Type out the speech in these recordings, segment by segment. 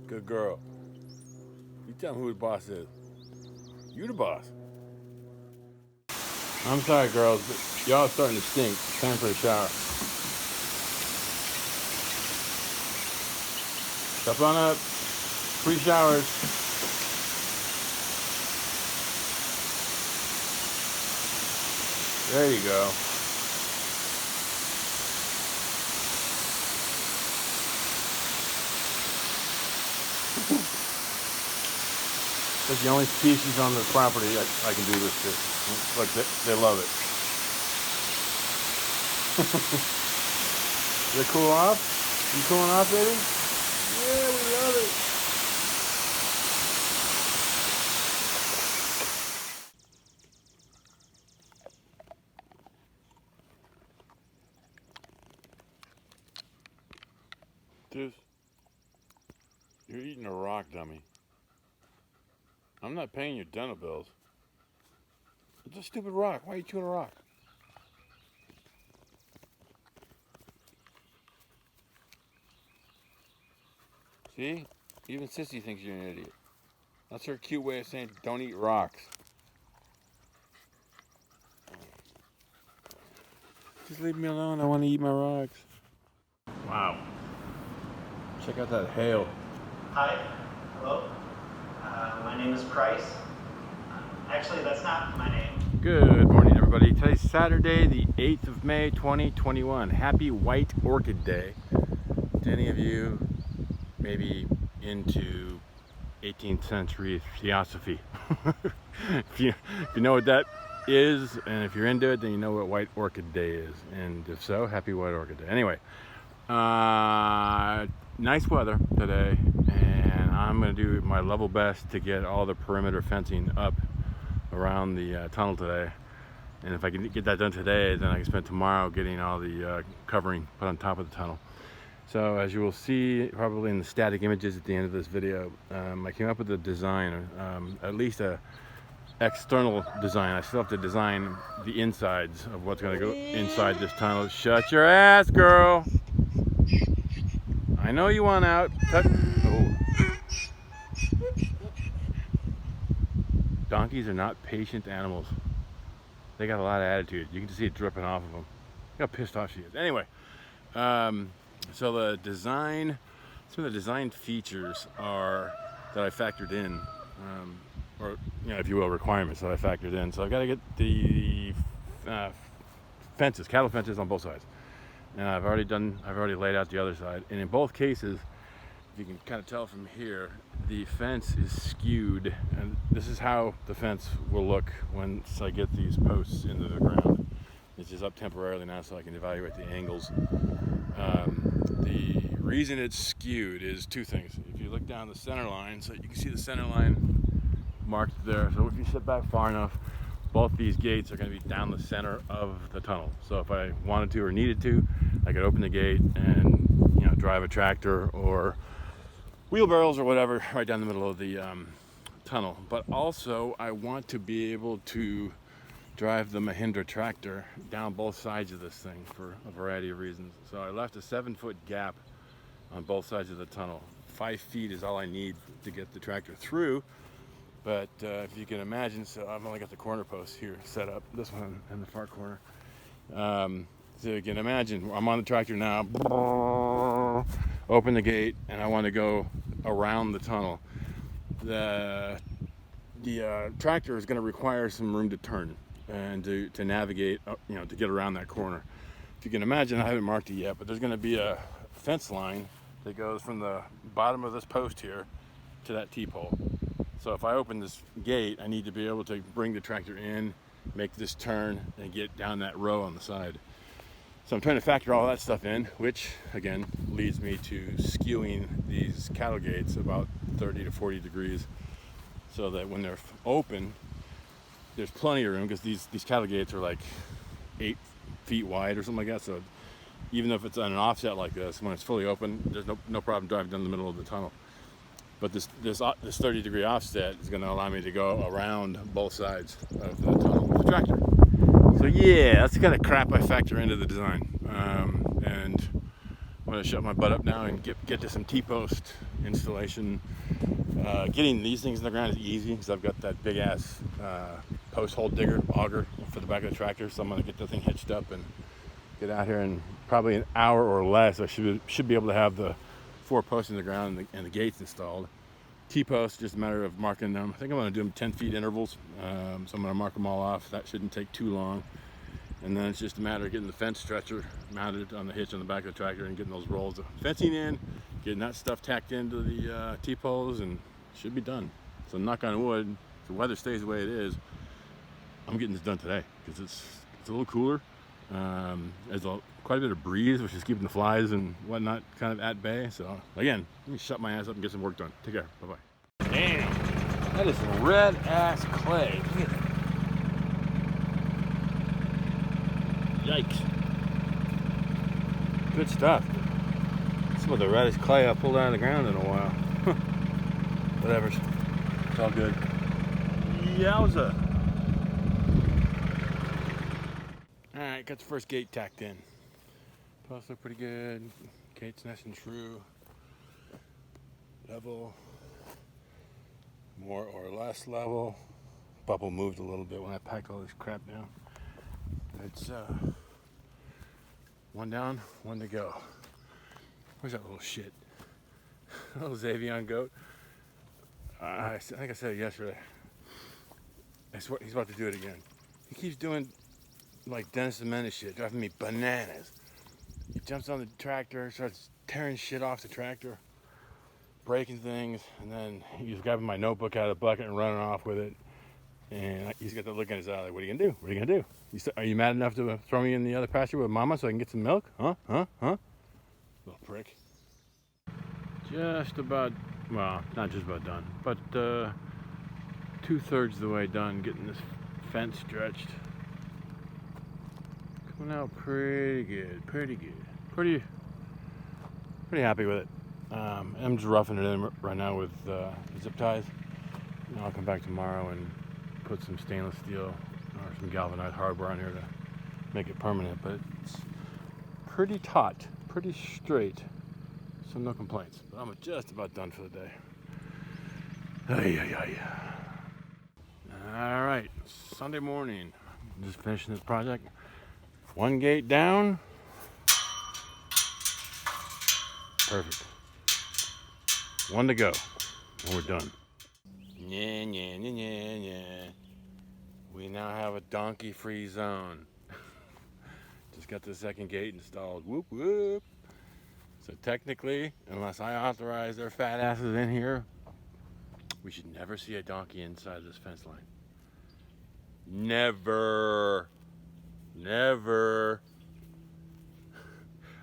Good girl. You tell me who the boss is. You the boss. I'm sorry, girls, but y'all starting to stink. It's time for a shower. Step on up. Free showers. There you go. That's the only species on the property I can do this to. Look, they love it. They cool off? You cooling off, baby? Yeah, we love it. Dude, you're eating a rock, dummy. I'm not paying your dental bills. It's a stupid rock. Why are you chewing a rock? See? Even Sissy thinks you're an idiot. That's her cute way of saying don't eat rocks. Just leave me alone. I want to eat my rocks. Wow. Check out that hail. Hi. Hello. My name is Price. Actually, that's not my name. Good morning, everybody. Today's Saturday, the 8th of May, 2021. Happy White Orchid Day. To any of you maybe into 18th century theosophy. if you know what that is, and if you're into it, then you know what White Orchid Day is. And if so, happy White Orchid Day. Anyway, nice weather today, and I'm going to do my level best to get all the perimeter fencing up around the tunnel today. And if I can get that done today, then I can spend tomorrow getting all the covering put on top of the tunnel. So as you will see probably in the static images at the end of this video, I came up with a design, at least a external design. I still have to design the insides of what's going to go inside this tunnel. Shut your ass, girl. I know you want out. Oh. Donkeys are not patient animals. They got a lot of attitude. You can see it dripping off of them. Look how pissed off she is. Anyway, so the design, some of the design features are that I factored in, or if you will, requirements that I factored in. So I've got to get the fences, cattle fences on both sides, and I've already laid out the other side. And in both cases, you can kind of tell from here, the fence is skewed, and this is how the fence will look once I get these posts into the ground. It's just up temporarily now so I can evaluate the angles. The reason it's skewed is two things. If you look down the center line, so you can see the center line marked there. So if you sit back far enough, both these gates are going to be down the center of the tunnel. So if I wanted to or needed to, I could open the gate and drive a tractor or wheelbarrows or whatever right down the middle of the tunnel. But also I want to be able to drive the Mahindra tractor down both sides of this thing for a variety of reasons. So I left a 7-foot gap on both sides of the tunnel. 5 feet is all I need to get the tractor through. But if you can imagine, so I've only got the corner post here set up, this one in the far corner. So you can imagine, I'm on the tractor now, open the gate, and I want to go around the tunnel. The tractor is going to require some room to turn and to navigate, to get around that corner. If you can imagine, I haven't marked it yet, but there's going to be a fence line that goes from the bottom of this post here to that T-pole. So if I open this gate, I need to be able to bring the tractor in, make this turn, and get down that row on the side. So I'm trying to factor all that stuff in, which again leads me to skewing these cattle gates about 30 to 40 degrees so that when they're open, there's plenty of room, because these cattle gates are like 8 feet wide or something like that. So even if it's on an offset like this, when it's fully open, there's no problem driving down the middle of the tunnel. But this 30 degree offset is going to allow me to go around both sides of the tunnel with the tractor. So yeah, that's the kind of crap I factor into the design. And I'm gonna shut my butt up now and get to some T-post installation. Getting these things in the ground is easy because I've got that big ass post hole digger auger for the back of the tractor. So I'm gonna get the thing hitched up and get out here in probably an hour or less. I should be able to have the 4 posts in the ground and the gates installed. T-posts, just a matter of marking them. I think I'm gonna do them 10 feet intervals. So I'm gonna mark them all off. That shouldn't take too long. And then it's just a matter of getting the fence stretcher mounted on the hitch on the back of the tractor and getting those rolls of fencing in, getting that stuff tacked into the T-poles, and should be done. So knock on wood, if the weather stays the way it is, I'm getting this done today because it's a little cooler. There's quite a bit of breeze, which is keeping the flies and whatnot kind of at bay. So again, let me shut my ass up and get some work done. Take care. Bye-bye. Damn, that is some red ass clay. Look at that. Yikes. Good stuff. Some of the reddest clay I pulled out of the ground in a while. Whatever. It's all good. Yowza. Alright, got the first gate tacked in. Posts look pretty good. Gate's nice and true. Level. More or less level. Bubble moved a little bit when I packed all this crap down. It's one down, one to go. Where's that little shit? Little Xavion goat. I think I said it yesterday. I swear he's about to do it again. He keeps doing like Dennis the Menace shit, driving me bananas. He jumps on the tractor, starts tearing shit off the tractor, breaking things, and then he's grabbing my notebook out of the bucket and running off with it. And he's got the look in his eye like, what are you gonna do? What are you gonna do? Are you mad enough to throw me in the other pasture with mama so I can get some milk? Huh? Little prick. Just about, well, not just about done, but 2/3 of the way done getting this fence stretched. Coming out pretty good. Pretty happy with it. I'm just roughing it in right now with zip ties. And I'll come back tomorrow and put some stainless steel or some galvanized hardware on here to make it permanent, but it's pretty taut, pretty straight, so no complaints. But I'm just about done for the day. All right, Sunday morning, just finishing this project. One gate down. Perfect. One to go, and we're done. Yeah. We now have a donkey-free zone. Just got the second gate installed. Whoop, whoop. So technically, unless I authorize their fat asses in here, we should never see a donkey inside this fence line. Never.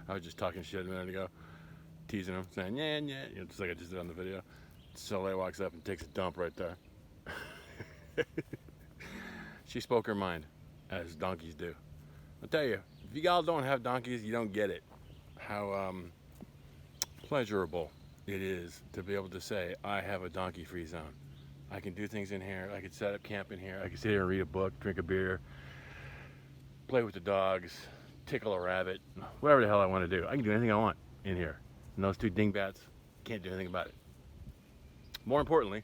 I was just talking shit a minute ago, teasing him, saying, yeah, just like I just did on the video. Soleil walks up and takes a dump right there. She spoke her mind, as donkeys do. I'll tell you, if you all don't have donkeys, you don't get it. How pleasurable it is to be able to say, I have a donkey-free zone. I can do things in here. I can set up camp in here. I can sit here and read a book, drink a beer, play with the dogs, tickle a rabbit, whatever the hell I want to do. I can do anything I want in here. And those two dingbats can't do anything about it. More importantly,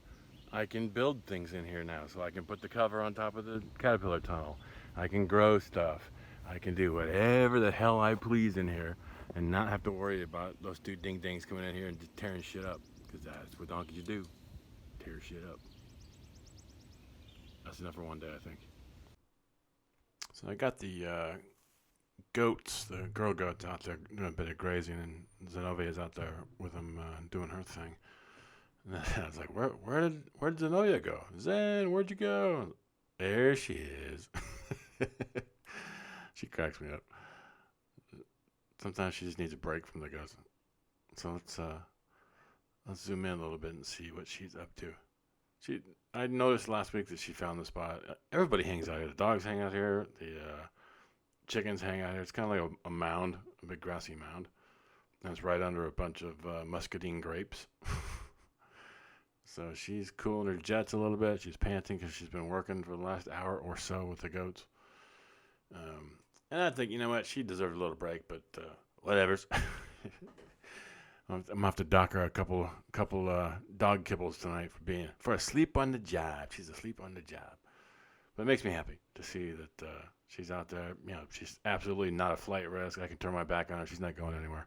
I can build things in here now. So I can put the cover on top of the caterpillar tunnel. I can grow stuff. I can do whatever the hell I please in here and not have to worry about those two ding-dings coming in here and just tearing shit up. Because that's what donkeys do. Tear shit up. That's enough for one day, I think. So I got the goats, the girl goats out there doing a bit of grazing, and Zenovia's out there with them doing her thing. And I was like, where did Zenobia go? Zen, where'd you go? There she is. She cracks me up. Sometimes she just needs a break from the goats. So let's zoom in a little bit and see what she's up to. I noticed last week that she found the spot. Everybody hangs out here. The dogs hang out here. The chickens hang out here. It's kind of like a mound, a big grassy mound. And it's right under a bunch of muscadine grapes. So she's cooling her jets a little bit. She's panting because she's been working for the last hour or so with the goats. And I think, you know what? She deserves a little break, but whatever's. I'm gonna have to dock her a couple dog kibbles tonight for a sleep on the job. She's asleep on the job, but it makes me happy to see that she's out there. You know, she's absolutely not a flight risk. I can turn my back on her. She's not going anywhere.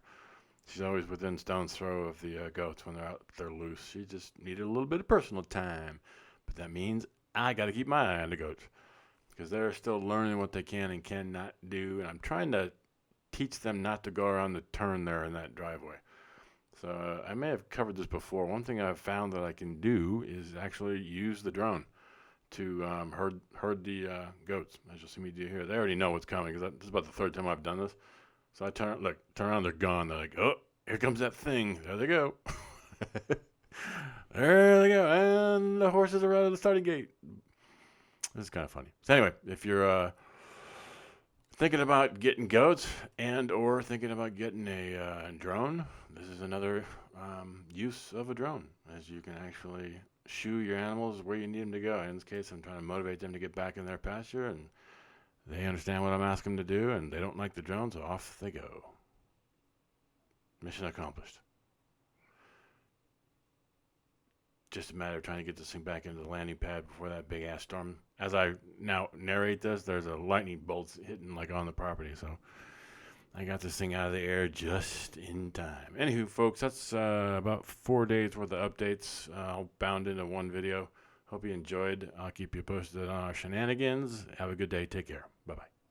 She's always within stone's throw of the goats when they're loose. She just needed a little bit of personal time, but that means I got to keep my eye on the goats because they're still learning what they can and cannot do, and I'm trying to teach them not to go around the turn there in that driveway. So I may have covered this before. One thing I've found that I can do is actually use the drone to herd the goats. As you'll see me do here, they already know what's coming because this is about the third time I've done this. So I turn around, they're gone. They're like, oh, here comes that thing. There they go. There they go, and the horses are out of the starting gate. This is kind of funny. So anyway, if you're thinking about getting goats or thinking about getting a drone, this is another use of a drone, as you can actually shoo your animals where you need them to go. In this case, I'm trying to motivate them to get back in their pasture, and they understand what I'm asking them to do, and they don't like the drone, so off they go. Mission accomplished. Just a matter of trying to get this thing back into the landing pad before that big ass storm. As I now narrate this, there's a lightning bolt hitting like on the property, so I got this thing out of the air just in time. Anywho, folks, that's about 4 days worth of updates, all bound into one video. Hope you enjoyed. I'll keep you posted on our shenanigans. Have a good day. Take care. Bye-bye.